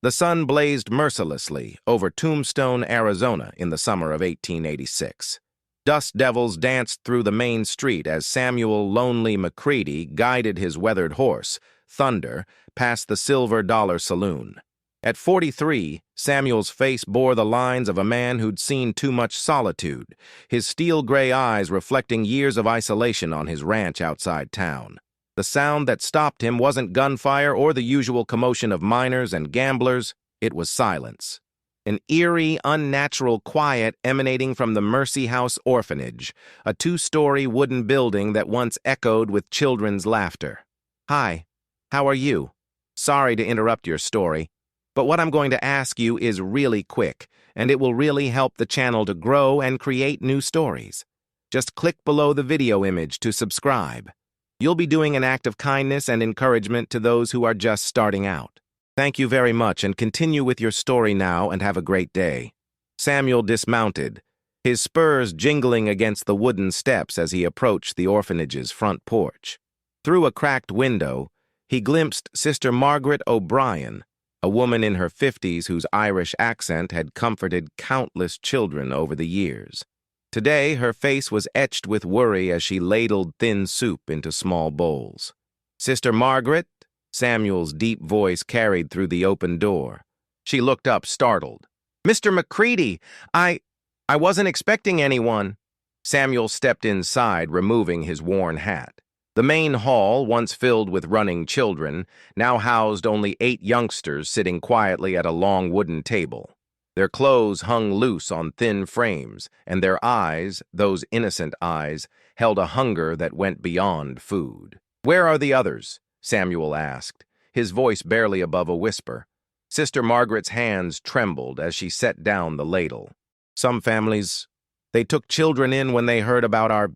The sun blazed mercilessly over Tombstone, Arizona in the summer of 1886. Dust devils danced through the main street as Samuel Lonely McCready guided his weathered horse, Thunder, past the Silver Dollar Saloon. At 43, Samuel's face bore the lines of a man who'd seen too much solitude, his steel-gray eyes reflecting years of isolation on his ranch outside town. The sound that stopped him wasn't gunfire or the usual commotion of miners and gamblers, it was silence. An eerie, unnatural quiet emanating from the Mercy House Orphanage, a two-story wooden building that once echoed with children's laughter. "Hi, how are you? Sorry to interrupt your story, but what I'm going to ask you is really quick, and it will really help the channel to grow and create new stories. Just click below the video image to subscribe. You'll be doing an act of kindness and encouragement to those who are just starting out. Thank you very much, and continue with your story now and have a great day." Samuel dismounted, his spurs jingling against the wooden steps as he approached the orphanage's front porch. Through a cracked window, he glimpsed Sister Margaret O'Brien, a woman in her 50s whose Irish accent had comforted countless children over the years. Today, her face was etched with worry as she ladled thin soup into small bowls. "Sister Margaret?" Samuel's deep voice carried through the open door. She looked up, startled. "Mr. McCready, I wasn't expecting anyone." Samuel stepped inside, removing his worn hat. The main hall, once filled with running children, now housed only 8 youngsters sitting quietly at a long wooden table. Their clothes hung loose on thin frames, and their eyes, those innocent eyes, held a hunger that went beyond food. "Where are the others?" Samuel asked, his voice barely above a whisper. Sister Margaret's hands trembled as she set down the ladle. "Some families, they took children in when they heard about our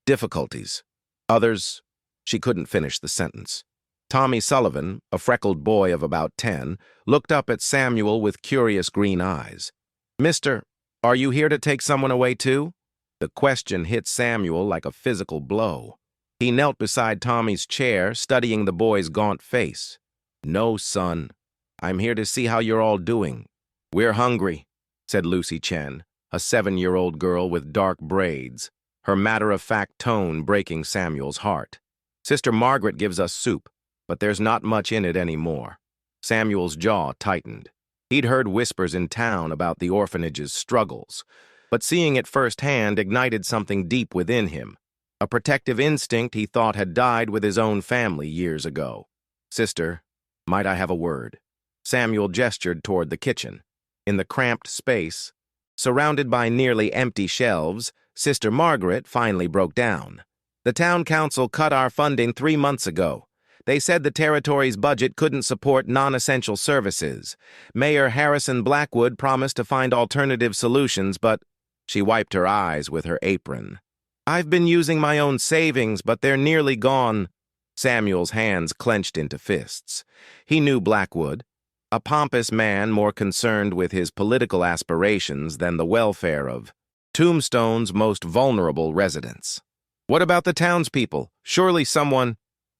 difficulties. Others," she couldn't finish the sentence. Tommy Sullivan, a freckled boy of about 10, looked up at Samuel with curious green eyes. "Mister, are you here to take someone away too?" The question hit Samuel like a physical blow. He knelt beside Tommy's chair, studying the boy's gaunt face. "No, son. I'm here to see how you're all doing." "We're hungry," said Lucy Chen, a 7-year-old girl with dark braids, her matter-of-fact tone breaking Samuel's heart. "Sister Margaret gives us soup, but there's not much in it anymore." Samuel's jaw tightened. He'd heard whispers in town about the orphanage's struggles, but seeing it firsthand ignited something deep within him, a protective instinct he thought had died with his own family years ago. "Sister, might I have a word?" Samuel gestured toward the kitchen. In the cramped space, surrounded by nearly empty shelves, Sister Margaret finally broke down. "The town council cut our funding 3 months ago. They said the territory's budget couldn't support non-essential services. Mayor Harrison Blackwood promised to find alternative solutions, but..." She wiped her eyes with her apron. "I've been using my own savings, but they're nearly gone." Samuel's hands clenched into fists. He knew Blackwood, a pompous man more concerned with his political aspirations than the welfare of Tombstone's most vulnerable residents. "What about the townspeople? Surely someone..."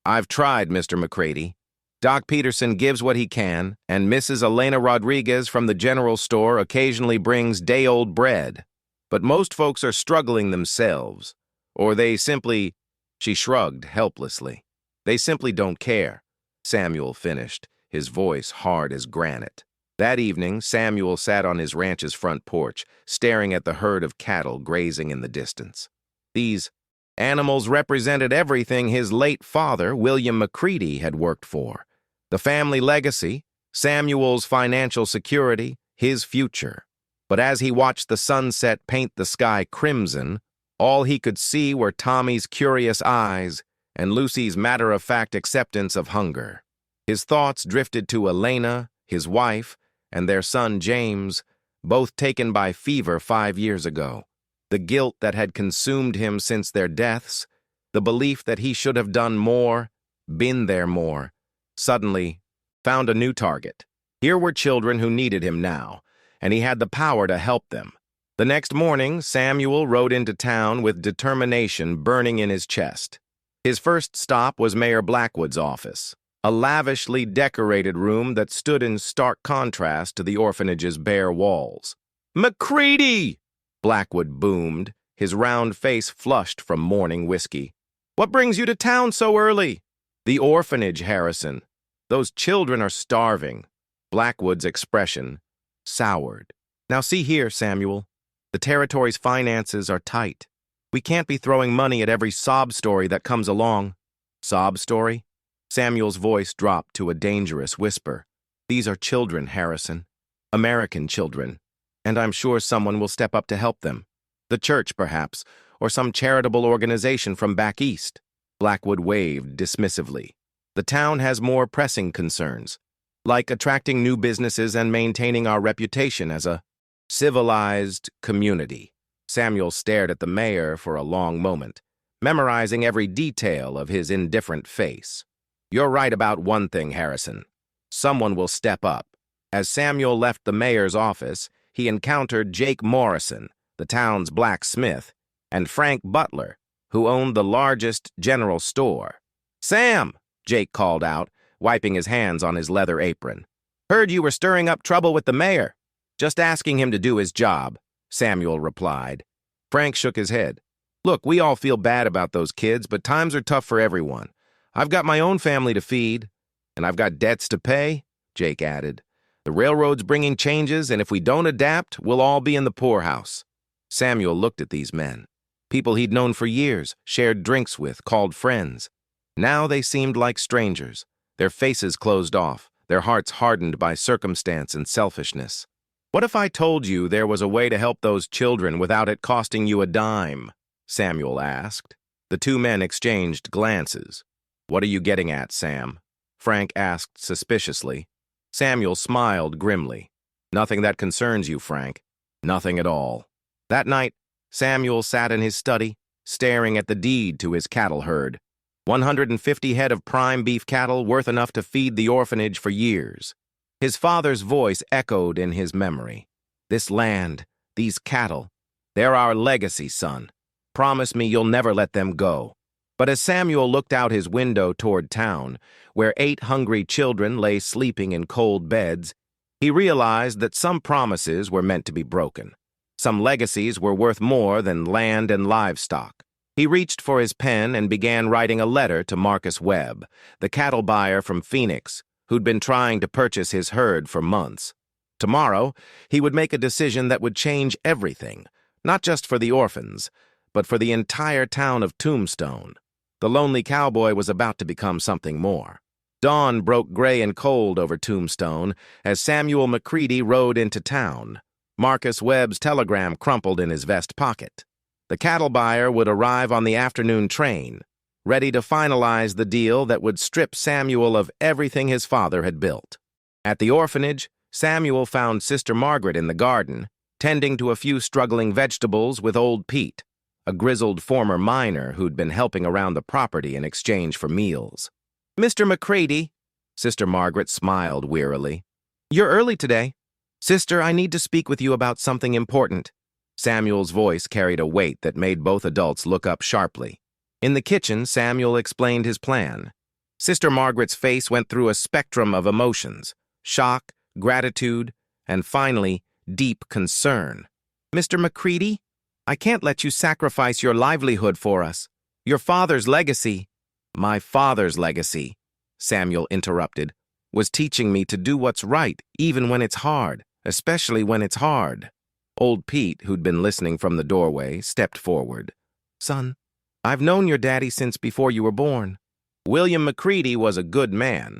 "I've tried, Mr. McCready. Doc Peterson gives what he can, and Mrs. Elena Rodriguez from the general store occasionally brings day-old bread. But most folks are struggling themselves, or they simply..." She shrugged helplessly. "They simply don't care," Samuel finished, his voice hard as granite. That evening, Samuel sat on his ranch's front porch, staring at the herd of cattle grazing in the distance. These animals represented everything his late father, William McCready, had worked for. The family legacy, Samuel's financial security, his future. But as he watched the sunset paint the sky crimson, all he could see were Tommy's curious eyes and Lucy's matter-of-fact acceptance of hunger. His thoughts drifted to Elena, his wife, and their son James, both taken by fever 5 years ago. The guilt that had consumed him since their deaths, the belief that he should have done more, been there more, suddenly found a new target. Here were children who needed him now, and he had the power to help them. The next morning, Samuel rode into town with determination burning in his chest. His first stop was Mayor Blackwood's office, a lavishly decorated room that stood in stark contrast to the orphanage's bare walls. "McCready!" Blackwood boomed, his round face flushed from morning whiskey. "What brings you to town so early?" "The orphanage, Harrison. Those children are starving." Blackwood's expression soured. "Now see here, Samuel. The territory's finances are tight. We can't be throwing money at every sob story that comes along." "Sob story?" Samuel's voice dropped to a dangerous whisper. "These are children, Harrison. American children. And I'm sure someone will step up to help them. The church, perhaps, or some charitable organization from back east." Blackwood waved dismissively. "The town has more pressing concerns, like attracting new businesses and maintaining our reputation as a civilized community." Samuel stared at the mayor for a long moment, memorizing every detail of his indifferent face. "You're right about one thing, Harrison. Someone will step up." As Samuel left the mayor's office, he encountered Jake Morrison, the town's blacksmith, and Frank Butler, who owned the largest general store. "Sam!" Jake called out, wiping his hands on his leather apron. "Heard you were stirring up trouble with the mayor." "Just asking him to do his job," Samuel replied. Frank shook his head. "Look, we all feel bad about those kids, but times are tough for everyone. I've got my own family to feed, and I've got debts to pay," Jake added. "The railroad's bringing changes, and if we don't adapt, we'll all be in the poorhouse." Samuel looked at these men, people he'd known for years, shared drinks with, called friends. Now they seemed like strangers, their faces closed off, their hearts hardened by circumstance and selfishness. "What if I told you there was a way to help those children without it costing you a dime?" Samuel asked. The two men exchanged glances. "What are you getting at, Sam?" Frank asked suspiciously. Samuel smiled grimly. "Nothing that concerns you, Frank. Nothing at all." That night, Samuel sat in his study, staring at the deed to his cattle herd. 150 head of prime beef cattle worth enough to feed the orphanage for years. His father's voice echoed in his memory. "This land, these cattle, they're our legacy, son. Promise me you'll never let them go." But as Samuel looked out his window toward town, where 8 hungry children lay sleeping in cold beds, he realized that some promises were meant to be broken. Some legacies were worth more than land and livestock. He reached for his pen and began writing a letter to Marcus Webb, the cattle buyer from Phoenix, who'd been trying to purchase his herd for months. Tomorrow, he would make a decision that would change everything, not just for the orphans, but for the entire town of Tombstone. The lonely cowboy was about to become something more. Dawn broke gray and cold over Tombstone as Samuel McCready rode into town. Marcus Webb's telegram crumpled in his vest pocket. The cattle buyer would arrive on the afternoon train, ready to finalize the deal that would strip Samuel of everything his father had built. At the orphanage, Samuel found Sister Margaret in the garden, tending to a few struggling vegetables with old Pete, a grizzled former miner who'd been helping around the property in exchange for meals. "Mr. McCready," Sister Margaret smiled wearily. "You're early today. Sister, I need to speak with you about something important." Samuel's voice carried a weight that made both adults look up sharply. In the kitchen, Samuel explained his plan. Sister Margaret's face went through a spectrum of emotions: shock, gratitude, and finally, deep concern. "Mr. McCready, I can't let you sacrifice your livelihood for us. Your father's legacy—" "My father's legacy," Samuel interrupted, "was teaching me to do what's right, even when it's hard, especially when it's hard." Old Pete, who'd been listening from the doorway, stepped forward. "Son, I've known your daddy since before you were born." William McCready was a good man,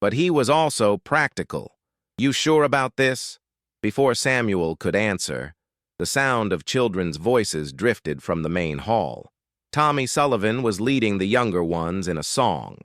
but he was also practical. "You sure about this?" Before Samuel could answer, the sound of children's voices drifted from the main hall. Tommy Sullivan was leading the younger ones in a song,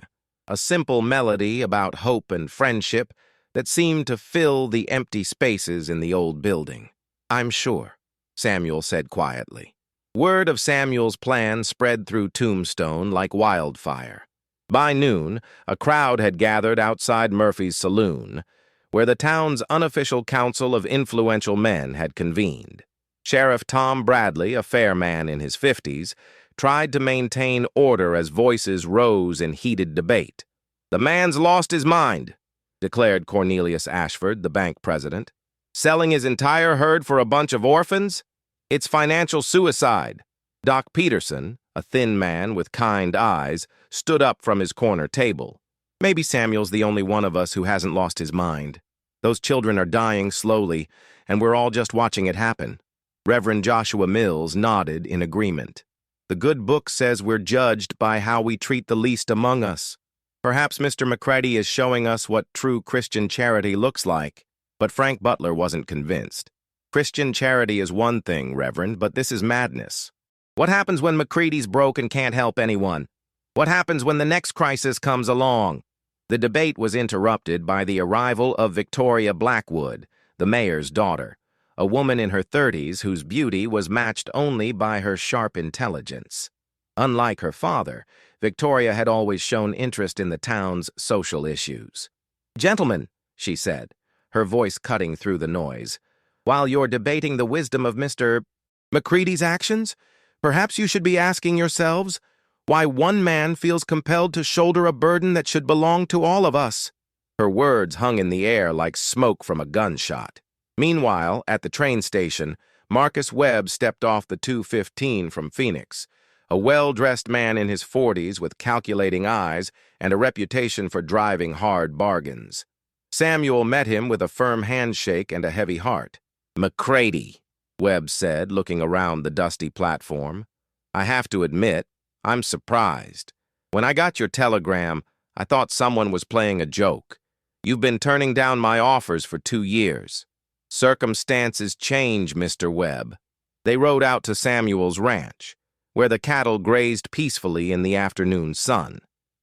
a simple melody about hope and friendship that seemed to fill the empty spaces in the old building. "I'm sure," Samuel said quietly. Word of Samuel's plan spread through Tombstone like wildfire. By noon, a crowd had gathered outside Murphy's saloon, where the town's unofficial council of influential men had convened. Sheriff Tom Bradley, a fair man in his 50s, tried to maintain order as voices rose in heated debate. "The man's lost his mind," declared Cornelius Ashford, the bank president. "Selling his entire herd for a bunch of orphans? It's financial suicide." Doc Peterson, a thin man with kind eyes, stood up from his corner table. "Maybe Samuel's the only one of us who hasn't lost his mind. Those children are dying slowly, and we're all just watching it happen." Reverend Joshua Mills nodded in agreement. "The good book says we're judged by how we treat the least among us. Perhaps Mr. McCready is showing us what true Christian charity looks like." But Frank Butler wasn't convinced. "Christian charity is one thing, Reverend, but this is madness. What happens when McCready's broke and can't help anyone? What happens when the next crisis comes along?" The debate was interrupted by the arrival of Victoria Blackwood, the mayor's daughter, a woman in her 30s whose beauty was matched only by her sharp intelligence. Unlike her father, Victoria had always shown interest in the town's social issues. "Gentlemen," she said, her voice cutting through the noise, "while you're debating the wisdom of Mr. McCready's actions, perhaps you should be asking yourselves why one man feels compelled to shoulder a burden that should belong to all of us." Her words hung in the air like smoke from a gunshot. Meanwhile, at the train station, Marcus Webb stepped off the 215 from Phoenix, a well-dressed man in his 40s with calculating eyes and a reputation for driving hard bargains. Samuel met him with a firm handshake and a heavy heart. "McCready," Webb said, looking around the dusty platform. "I have to admit, I'm surprised. When I got your telegram, I thought someone was playing a joke. You've been turning down my offers for 2 years. Circumstances change, Mr. Webb." They rode out to Samuel's ranch, where the cattle grazed peacefully in the afternoon sun.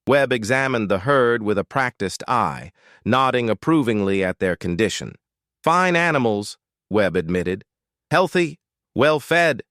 Webb examined the herd with a practiced eye, nodding approvingly at their condition. "Fine animals," Webb admitted. "Healthy, well-fed.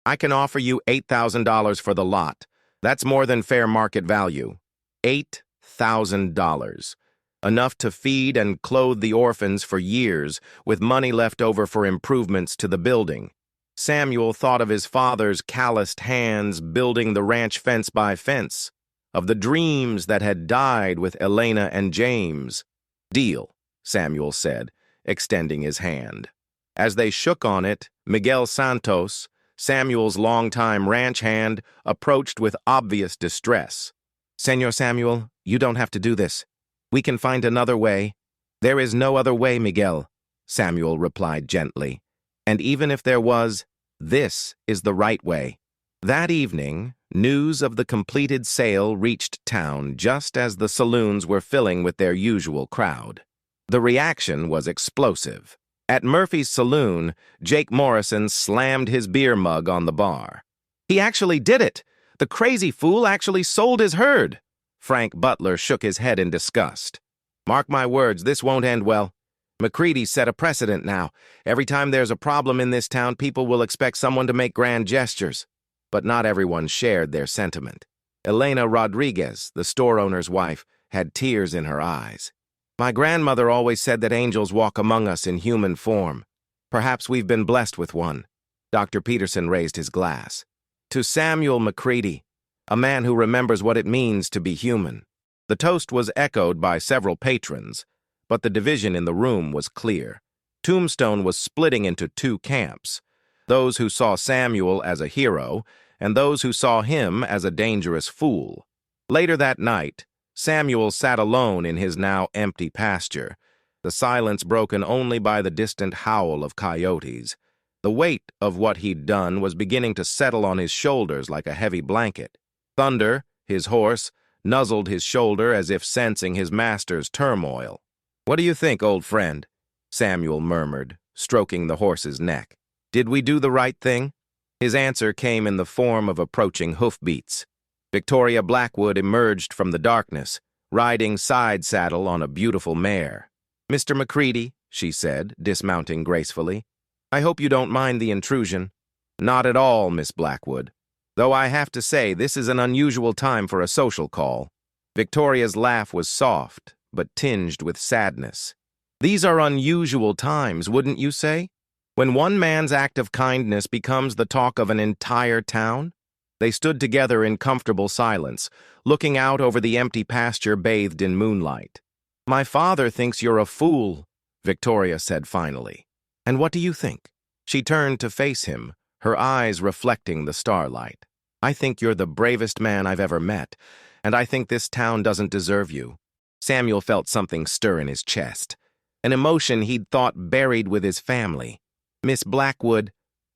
I can offer you $8,000 for the lot. That's more than fair market value. $8,000. Enough to feed and clothe the orphans for years, with money left over for improvements to the building." Samuel thought of his father's calloused hands building the ranch fence by fence, of the dreams that had died with Elena and James. "Deal," Samuel said, extending his hand. As they shook on it, Miguel Santos, Samuel's longtime ranch hand, approached with obvious distress. "Senor Samuel, you don't have to do this. We can find another way." "There is no other way, Miguel," Samuel replied gently. "And even if there was, this is the right way." That evening, news of the completed sale reached town just as the saloons were filling with their usual crowd. The reaction was explosive. At Murphy's saloon, Jake Morrison slammed his beer mug on the bar. "He actually did it! The crazy fool actually sold his herd!" Frank Butler shook his head in disgust. "Mark my words, this won't end well. McCready's set a precedent now. Every time there's a problem in this town, people will expect someone to make grand gestures." But not everyone shared their sentiment. Elena Rodriguez, the store owner's wife, had tears in her eyes. "My grandmother always said that angels walk among us in human form. Perhaps we've been blessed with one." Dr. Peterson raised his glass. "To Samuel McCready, a man who remembers what it means to be human." The toast was echoed by several patrons, but the division in the room was clear. Tombstone was splitting into 2 camps, those who saw Samuel as a hero and those who saw him as a dangerous fool. Later that night, Samuel sat alone in his now empty pasture, the silence broken only by the distant howl of coyotes. The weight of what he'd done was beginning to settle on his shoulders like a heavy blanket. Thunder, his horse, nuzzled his shoulder as if sensing his master's turmoil. "What do you think, old friend?" Samuel murmured, stroking the horse's neck. "Did we do the right thing?" His answer came in the form of approaching hoofbeats. Victoria Blackwood emerged from the darkness, riding side saddle on a beautiful mare. "Mr. McCready," she said, dismounting gracefully, "I hope you don't mind the intrusion." "Not at all, Miss Blackwood. Though I have to say this is an unusual time for a social call." Victoria's laugh was soft, but tinged with sadness. "These are unusual times, wouldn't you say? When one man's act of kindness becomes the talk of an entire town?" They stood together in comfortable silence, looking out over the empty pasture bathed in moonlight. "My father thinks you're a fool," Victoria said finally. "And what do you think?" She turned to face him, her eyes reflecting the starlight. "I think you're the bravest man I've ever met, and I think this town doesn't deserve you." Samuel felt something stir in his chest, an emotion he'd thought buried with his family. "Miss Blackwood,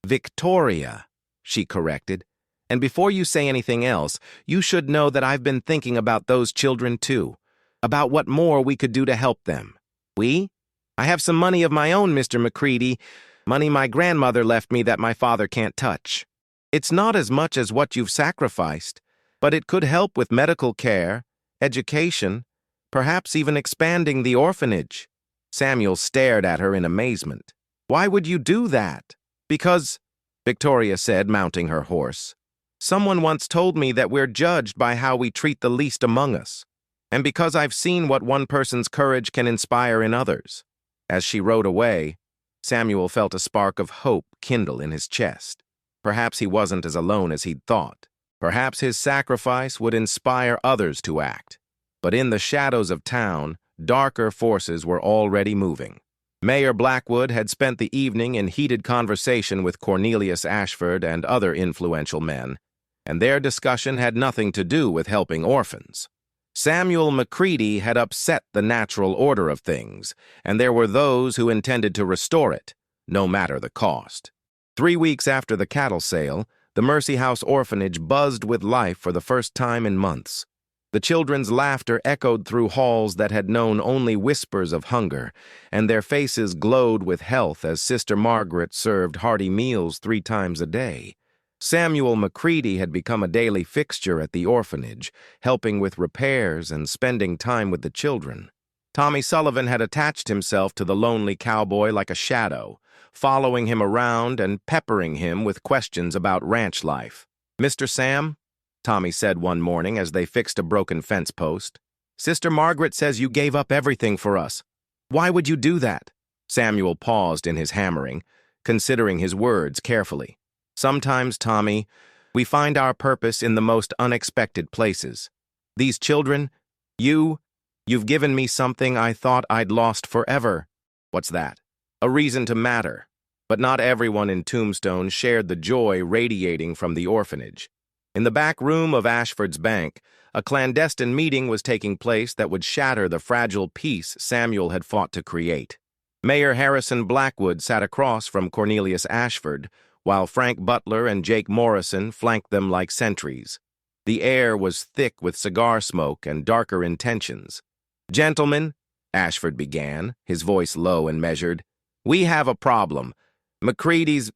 Victoria," she corrected. "And before you say anything else, you should know that I've been thinking about those children too, about what more we could do to help them." "We? I have some money of my own, Mr. McCready, money my grandmother left me that my father can't touch. It's not as much as what you've sacrificed, but it could help with medical care, education, perhaps even expanding the orphanage." Samuel stared at her in amazement. "Why would you do that?" "Because," Victoria said, mounting her horse, "someone once told me that we're judged by how we treat the least among us, and because I've seen what one person's courage can inspire in others." As she rode away, Samuel felt a spark of hope kindle in his chest. Perhaps he wasn't as alone as he'd thought. Perhaps his sacrifice would inspire others to act. But in the shadows of town, darker forces were already moving. Mayor Blackwood had spent the evening in heated conversation with Cornelius Ashford and other influential men, and their discussion had nothing to do with helping orphans. Samuel McCready had upset the natural order of things, and there were those who intended to restore it, no matter the cost. 3 weeks after the cattle sale, the Mercy House Orphanage buzzed with life for the first time in months. The children's laughter echoed through halls that had known only whispers of hunger, and their faces glowed with health as Sister Margaret served hearty meals 3 times a day. Samuel McCready had become a daily fixture at the orphanage, helping with repairs and spending time with the children. Tommy Sullivan had attached himself to the lonely cowboy like a shadow, following him around and peppering him with questions about ranch life. "Mr. Sam," Tommy said one morning as they fixed a broken fence post, "Sister Margaret says you gave up everything for us. Why would you do that?" Samuel paused in his hammering, considering his words carefully. "Sometimes, Tommy, we find our purpose in the most unexpected places. These children, you've given me something I thought I'd lost forever." "What's that?" "A reason to matter." But not everyone in Tombstone shared the joy radiating from the orphanage. In the back room of Ashford's bank, a clandestine meeting was taking place that would shatter the fragile peace Samuel had fought to create. Mayor Harrison Blackwood sat across from Cornelius Ashford, while Frank Butler and Jake Morrison flanked them like sentries. The air was thick with cigar smoke and darker intentions. "Gentlemen," Ashford began, his voice low and measured, "we have a problem. McCready's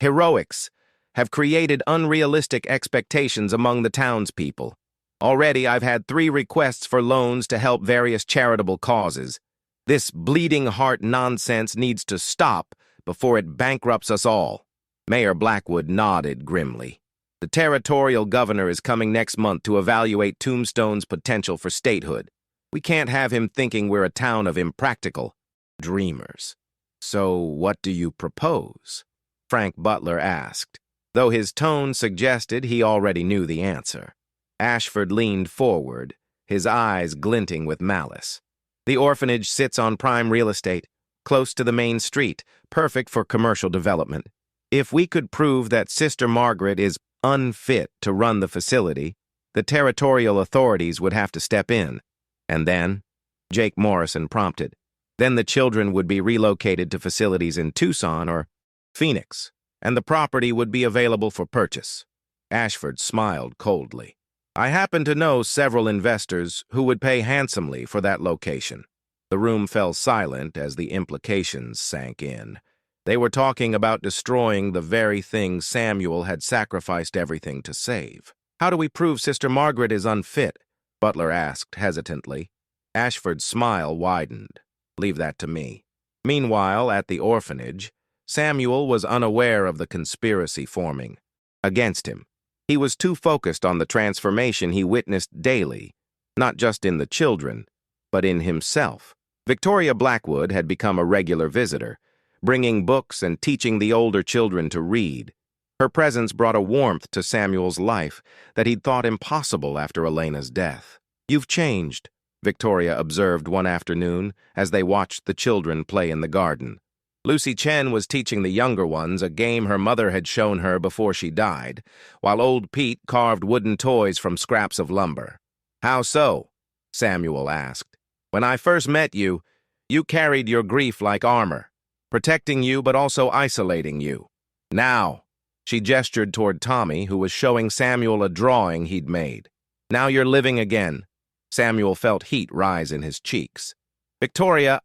heroics have created unrealistic expectations among the townspeople. Already I've had 3 requests for loans to help various charitable causes. This bleeding heart nonsense needs to stop before it bankrupts us all." Mayor Blackwood nodded grimly. "The territorial governor is coming next month to evaluate Tombstone's potential for statehood. We can't have him thinking we're a town of impractical dreamers." "So what do you propose?" Frank Butler asked, though his tone suggested he already knew the answer. Ashford leaned forward, his eyes glinting with malice. "The orphanage sits on prime real estate, close to the main street, perfect for commercial development. If we could prove that Sister Margaret is unfit to run the facility, the territorial authorities would have to step in. And then," Jake Morrison prompted, "then the children would be relocated to facilities in Tucson or Phoenix, and the property would be available for purchase." Ashford smiled coldly. "I happen to know several investors who would pay handsomely for that location." The room fell silent as the implications sank in. They were talking about destroying the very thing Samuel had sacrificed everything to save. "How do we prove Sister Margaret is unfit?" Butler asked hesitantly. Ashford's smile widened. "Leave that to me." Meanwhile, at the orphanage, Samuel was unaware of the conspiracy forming against him. He was too focused on the transformation he witnessed daily, not just in the children, but in himself. Victoria Blackwood had become a regular visitor, bringing books and teaching the older children to read. Her presence brought a warmth to Samuel's life that he'd thought impossible after Elena's death. "You've changed," Victoria observed one afternoon as they watched the children play in the garden. Lucy Chen was teaching the younger ones a game her mother had shown her before she died, while old Pete carved wooden toys from scraps of lumber. "How so?" Samuel asked. "When I first met you, you carried your grief like armor, protecting you but also isolating you. Now," she gestured toward Tommy, who was showing Samuel a drawing he'd made. "Now you're living again." Samuel felt heat rise in his cheeks. "Victoria,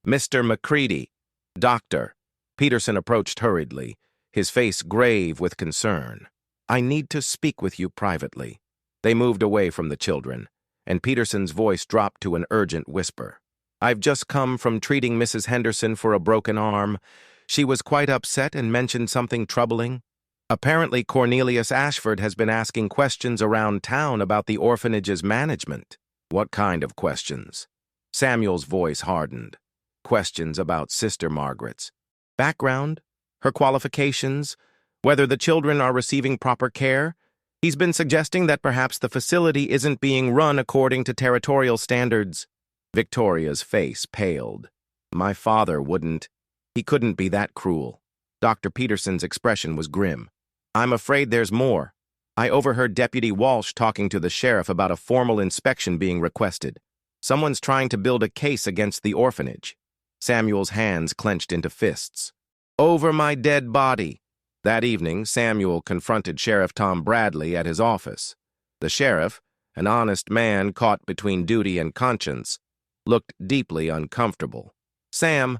Mr. Macready, Doctor." Peterson approached hurriedly, his face grave with concern. "I need to speak with you privately." They moved away from the children, and Peterson's voice dropped to an urgent whisper. "I've just come from treating Mrs. Henderson for a broken arm. She was quite upset and mentioned something troubling. Apparently, Cornelius Ashford has been asking questions around town about the orphanage's management." "What kind of questions?" Samuel's voice hardened. "Questions about Sister Margaret's background, her qualifications, whether the children are receiving proper care. He's been suggesting that perhaps the facility isn't being run according to territorial standards." Victoria's face paled. "My father wouldn't. He couldn't be that cruel." Dr. Peterson's expression was grim. "I'm afraid there's more. I overheard Deputy Walsh talking to the sheriff about a formal inspection being requested. Someone's trying to build a case against the orphanage." Samuel's hands clenched into fists. "Over my dead body." That evening, Samuel confronted Sheriff Tom Bradley at his office. The sheriff, an honest man caught between duty and conscience, looked deeply uncomfortable. "Sam,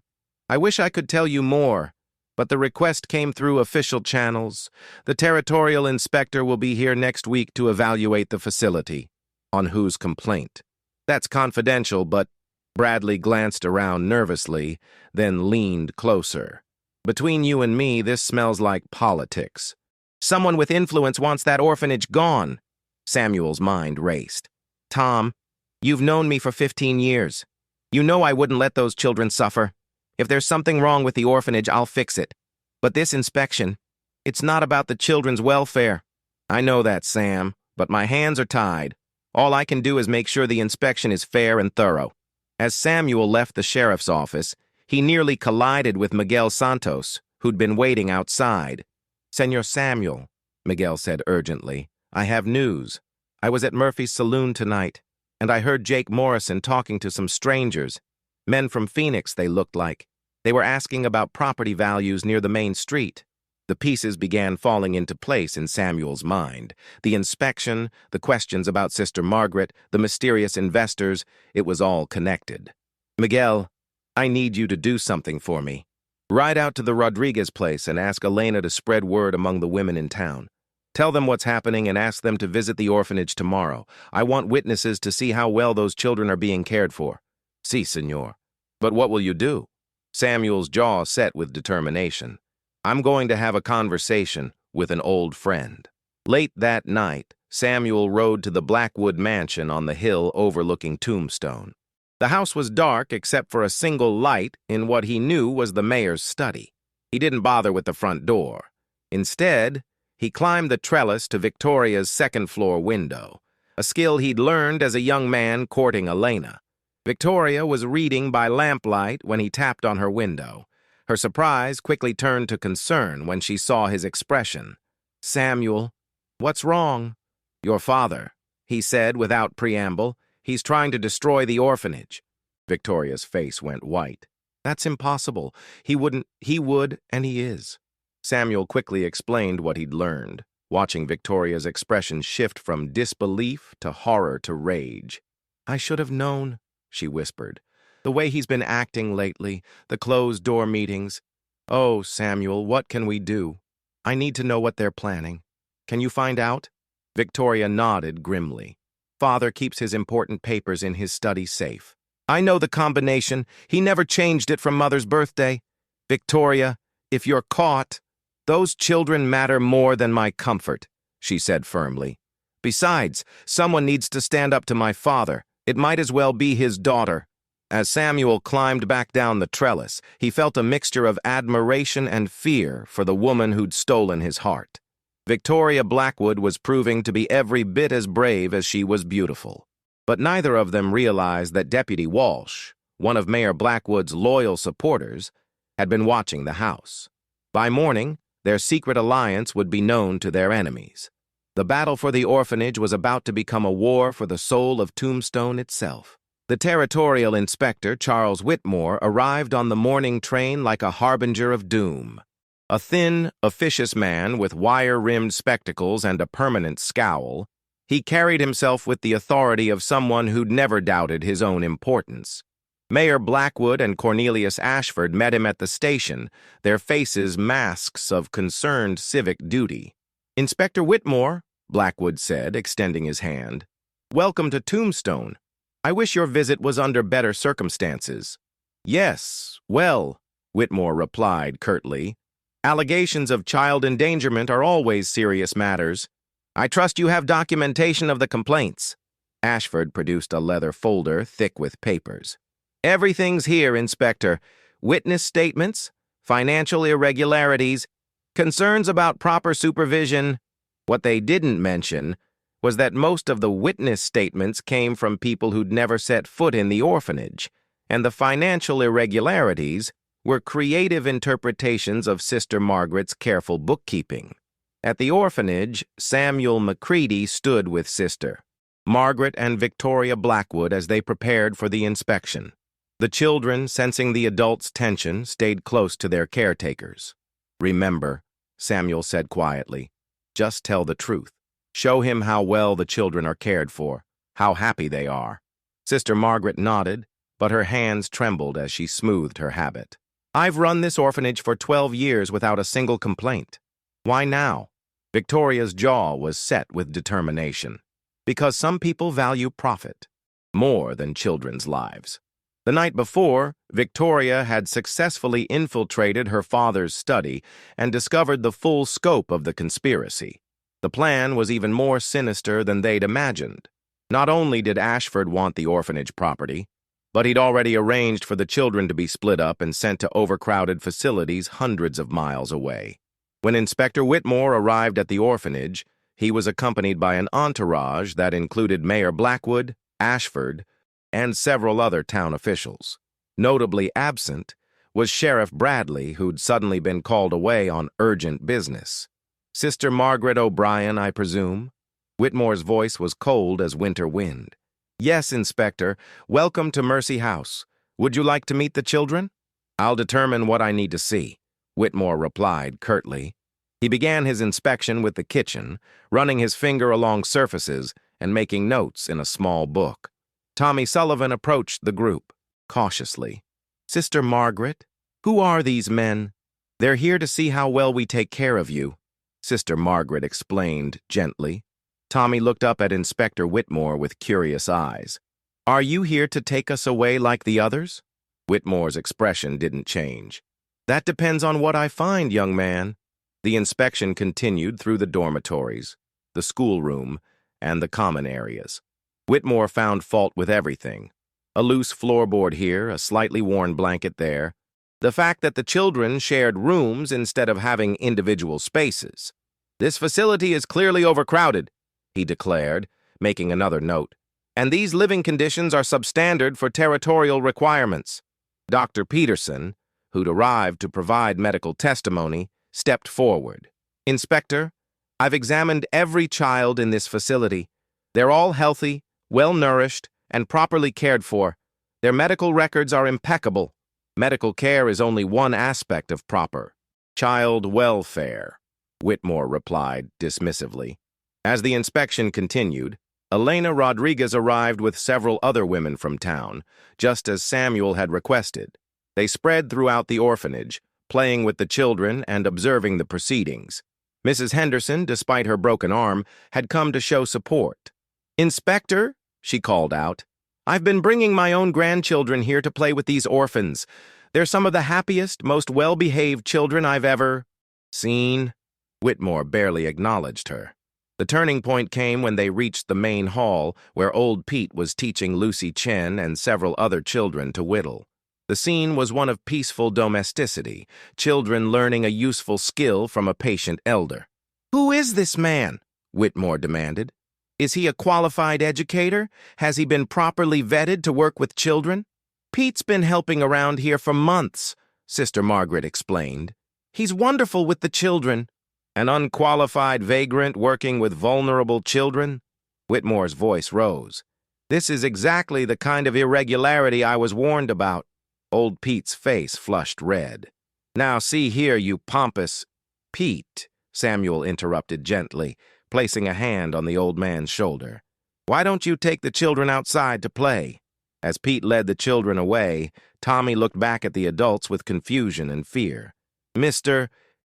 I wish I could tell you more, but the request came through official channels. The territorial inspector will be here next week to evaluate the facility." "On whose complaint?" "That's confidential, but—" Bradley glanced around nervously, then leaned closer. "Between you and me, this smells like politics. Someone with influence wants that orphanage gone." Samuel's mind raced. "Tom, you've known me for 15 years. You know I wouldn't let those children suffer. If there's something wrong with the orphanage, I'll fix it. But this inspection, it's not about the children's welfare." "I know that, Sam, but my hands are tied. All I can do is make sure the inspection is fair and thorough." As Samuel left the sheriff's office, he nearly collided with Miguel Santos, who'd been waiting outside. "Senor Samuel," Miguel said urgently, "I have news. I was at Murphy's saloon tonight, and I heard Jake Morrison talking to some strangers. Men from Phoenix, they looked like. They were asking about property values near the main street." The pieces began falling into place in Samuel's mind. The inspection, the questions about Sister Margaret, the mysterious investors, it was all connected. "Miguel, I need you to do something for me. Ride out to the Rodriguez place and ask Elena to spread word among the women in town. Tell them what's happening and ask them to visit the orphanage tomorrow. I want witnesses to see how well those children are being cared for." "Si, senor. But what will you do?" Samuel's jaw set with determination. "I'm going to have a conversation with an old friend." Late that night, Samuel rode to the Blackwood mansion on the hill overlooking Tombstone. The house was dark except for a single light in what he knew was the mayor's study. He didn't bother with the front door. Instead, he climbed the trellis to Victoria's second-floor window, a skill he'd learned as a young man courting Elena. Victoria was reading by lamplight when he tapped on her window. Her surprise quickly turned to concern when she saw his expression. "Samuel, what's wrong?" "Your father," he said without preamble. "He's trying to destroy the orphanage." Victoria's face went white. "That's impossible. He would, and he is." Samuel quickly explained what he'd learned, watching Victoria's expression shift from disbelief to horror to rage. "I should have known," she whispered. "The way he's been acting lately, the closed-door meetings. Oh, Samuel, what can we do? I need to know what they're planning. Can you find out?" Victoria nodded grimly. "Father keeps his important papers in his study safe. I know the combination. He never changed it from Mother's birthday. Victoria, if you're caught, those children matter more than my comfort," she said firmly. "Besides, someone needs to stand up to my father. It might as well be his daughter." As Samuel climbed back down the trellis, he felt a mixture of admiration and fear for the woman who'd stolen his heart. Victoria Blackwood was proving to be every bit as brave as she was beautiful. But neither of them realized that Deputy Walsh, one of Mayor Blackwood's loyal supporters, had been watching the house. By morning, their secret alliance would be known to their enemies. The battle for the orphanage was about to become a war for the soul of Tombstone itself. The territorial inspector, Charles Whitmore, arrived on the morning train like a harbinger of doom. A thin, officious man with wire-rimmed spectacles and a permanent scowl, he carried himself with the authority of someone who'd never doubted his own importance. Mayor Blackwood and Cornelius Ashford met him at the station, their faces masks of concerned civic duty. "Inspector Whitmore," Blackwood said, extending his hand. "Welcome to Tombstone. I wish your visit was under better circumstances." "Yes, well," Whitmore replied curtly. "Allegations of child endangerment are always serious matters. I trust you have documentation of the complaints." Ashford produced a leather folder thick with papers. "Everything's here, Inspector. Witness statements, financial irregularities, concerns about proper supervision." What they didn't mention was that most of the witness statements came from people who'd never set foot in the orphanage, and the financial irregularities were creative interpretations of Sister Margaret's careful bookkeeping. At the orphanage, Samuel McCready stood with Sister Margaret and Victoria Blackwood as they prepared for the inspection. The children, sensing the adults' tension, stayed close to their caretakers. "Remember," Samuel said quietly, "just tell the truth. Show him how well the children are cared for, how happy they are." Sister Margaret nodded, but her hands trembled as she smoothed her habit. "I've run this orphanage for 12 years without a single complaint. Why now?" Victoria's jaw was set with determination. "Because some people value profit more than children's lives." The night before, Victoria had successfully infiltrated her father's study and discovered the full scope of the conspiracy. The plan was even more sinister than they'd imagined. Not only did Ashford want the orphanage property, but he'd already arranged for the children to be split up and sent to overcrowded facilities hundreds of miles away. When Inspector Whitmore arrived at the orphanage, he was accompanied by an entourage that included Mayor Blackwood, Ashford, and several other town officials. Notably absent was Sheriff Bradley, who'd suddenly been called away on urgent business. "Sister Margaret O'Brien, I presume?" Whitmore's voice was cold as winter wind. "Yes, Inspector. Welcome to Mercy House. Would you like to meet the children?" "I'll determine what I need to see," Whitmore replied curtly. He began his inspection with the kitchen, running his finger along surfaces and making notes in a small book. Tommy Sullivan approached the group, cautiously. "Sister Margaret, who are these men?" "They're here to see how well we take care of you," Sister Margaret explained gently. Tommy looked up at Inspector Whitmore with curious eyes. "Are you here to take us away like the others?" Whitmore's expression didn't change. "That depends on what I find, young man." The inspection continued through the dormitories, the schoolroom, and the common areas. Whitmore found fault with everything. A loose floorboard here, a slightly worn blanket there. The fact that the children shared rooms instead of having individual spaces. "This facility is clearly overcrowded," he declared, making another note. "And these living conditions are substandard for territorial requirements." Dr. Peterson, who'd arrived to provide medical testimony, stepped forward. "Inspector, I've examined every child in this facility. They're all healthy, well-nourished, and properly cared for. Their medical records are impeccable. Medical care is only one aspect of proper child welfare," Whitmore replied dismissively. As the inspection continued, Elena Rodriguez arrived with several other women from town, just as Samuel had requested. They spread throughout the orphanage, playing with the children and observing the proceedings. Mrs. Henderson, despite her broken arm, had come to show support. "Inspector," she called out, "I've been bringing my own grandchildren here to play with these orphans. They're some of the happiest, most well-behaved children I've ever seen." Whitmore barely acknowledged her. The turning point came when they reached the main hall, where old Pete was teaching Lucy Chen and several other children to whittle. The scene was one of peaceful domesticity, children learning a useful skill from a patient elder. "Who is this man?" Whitmore demanded. "Is he a qualified educator? Has he been properly vetted to work with children?" "Pete's been helping around here for months," Sister Margaret explained. "He's wonderful with the children." "An unqualified vagrant working with vulnerable children?" Whitmore's voice rose. "This is exactly the kind of irregularity I was warned about." Old Pete's face flushed red. "Now see here, you pompous—" "Pete," Samuel interrupted gently, placing a hand on the old man's shoulder. "Why don't you take the children outside to play?" As Pete led the children away, Tommy looked back at the adults with confusion and fear.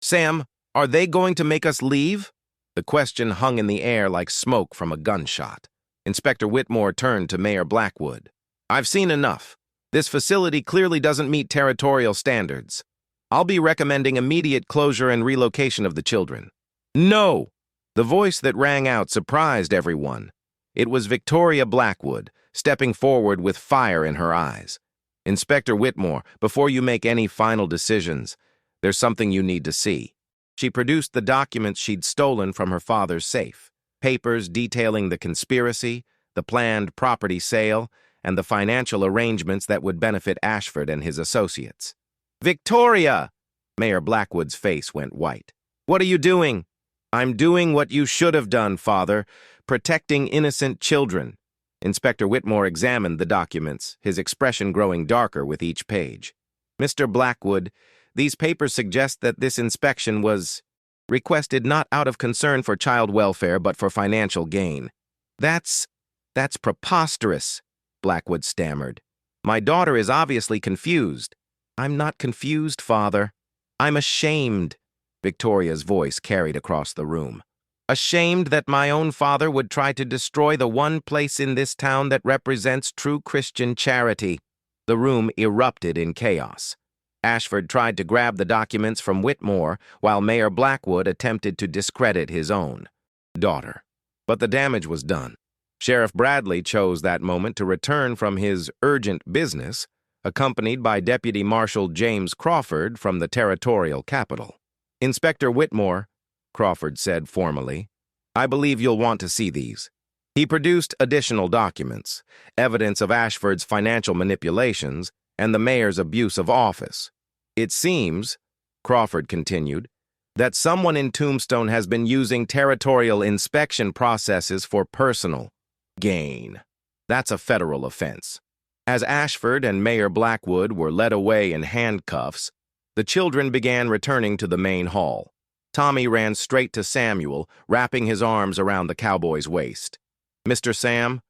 Sam, are they going to make us leave?" The question hung in the air like smoke from a gunshot. Inspector Whitmore turned to Mayor Blackwood. "I've seen enough. This facility clearly doesn't meet territorial standards. I'll be recommending immediate closure and relocation of the children." "No!" The voice that rang out surprised everyone. It was Victoria Blackwood, stepping forward with fire in her eyes. "Inspector Whitmore, before you make any final decisions, there's something you need to see." She produced the documents she'd stolen from her father's safe, papers detailing the conspiracy, the planned property sale, and the financial arrangements that would benefit Ashford and his associates. "Victoria!" Mayor Blackwood's face went white. "What are you doing?" "I'm doing what you should have done, Father, protecting innocent children." Inspector Whitmore examined the documents, his expression growing darker with each page. "Mr. Blackwood, these papers suggest that this inspection was requested not out of concern for child welfare but for financial gain." That's preposterous," Blackwood stammered. "My daughter is obviously confused." "I'm not confused, Father. I'm ashamed," Victoria's voice carried across the room. "Ashamed that my own father would try to destroy the one place in this town that represents true Christian charity." The room erupted in chaos. Ashford tried to grab the documents from Whitmore, while Mayor Blackwood attempted to discredit his own daughter. But the damage was done. Sheriff Bradley chose that moment to return from his urgent business, accompanied by Deputy Marshal James Crawford from the territorial capital. "Inspector Whitmore," Crawford said formally, "I believe you'll want to see these." He produced additional documents, evidence of Ashford's financial manipulations and the mayor's abuse of office. "It seems," Crawford continued, "that someone in Tombstone has been using territorial inspection processes for personal gain. That's a federal offense." As Ashford and Mayor Blackwood were led away in handcuffs, the children began returning to the main hall. Tommy ran straight to Samuel, wrapping his arms around the cowboy's waist. "Mr. Sam,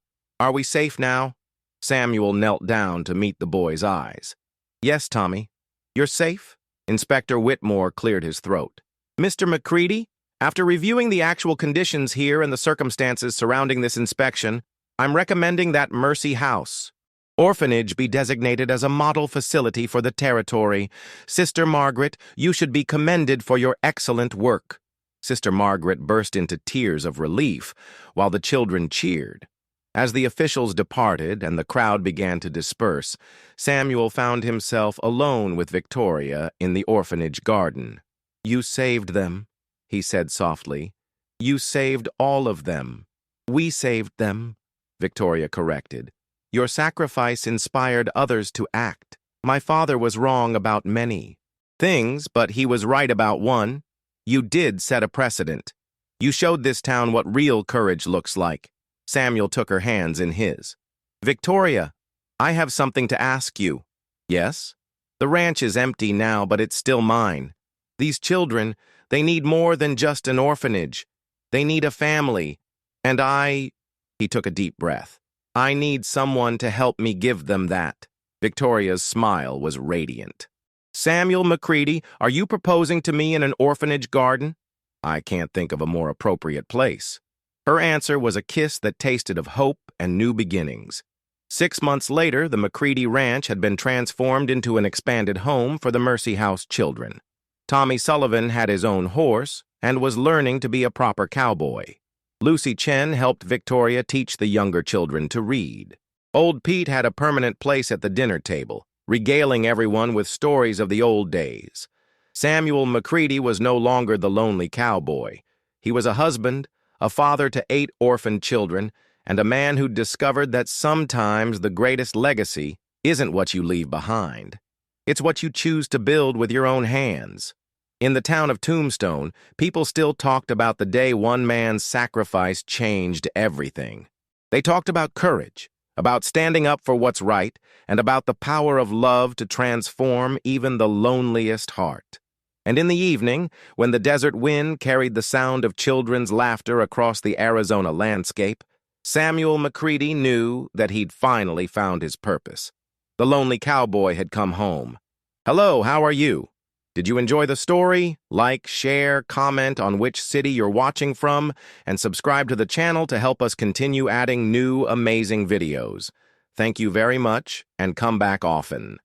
are we safe now?" Samuel knelt down to meet the boy's eyes. "Yes, Tommy. You're safe?" Inspector Whitmore cleared his throat. "Mr. McCready, after reviewing the actual conditions here and the circumstances surrounding this inspection, I'm recommending that Mercy House Orphanage be designated as a model facility for the territory. Sister Margaret, you should be commended for your excellent work." Sister Margaret burst into tears of relief, while the children cheered. As the officials departed and the crowd began to disperse, Samuel found himself alone with Victoria in the orphanage garden. "You saved them," he said softly. "You saved all of them." "We saved them," Victoria corrected. "Your sacrifice inspired others to act. My father was wrong about many things, but he was right about one. You did set a precedent. You showed this town what real courage looks like." Samuel took her hands in his. "Victoria, I have something to ask you." "Yes?" "The ranch is empty now, but it's still mine. These children, they need more than just an orphanage. They need a family. And he took a deep breath. "I need someone to help me give them that." Victoria's smile was radiant. "Samuel McCready, are you proposing to me in an orphanage garden?" "I can't think of a more appropriate place." Her answer was a kiss that tasted of hope and new beginnings. 6 months later, the McCready Ranch had been transformed into an expanded home for the Mercy House children. Tommy Sullivan had his own horse and was learning to be a proper cowboy. Lucy Chen helped Victoria teach the younger children to read. Old Pete had a permanent place at the dinner table, regaling everyone with stories of the old days. Samuel McCready was no longer the lonely cowboy. He was a husband, a father to 8 orphaned children, and a man who'd discovered that sometimes the greatest legacy isn't what you leave behind. It's what you choose to build with your own hands. In the town of Tombstone, people still talked about the day one man's sacrifice changed everything. They talked about courage, about standing up for what's right, and about the power of love to transform even the loneliest heart. And in the evening, when the desert wind carried the sound of children's laughter across the Arizona landscape, Samuel McCready knew that he'd finally found his purpose. The lonely cowboy had come home. Hello, how are you? Did you enjoy the story? Like, share, comment on which city you're watching from, and subscribe to the channel to help us continue adding new, amazing videos. Thank you very much, and come back often.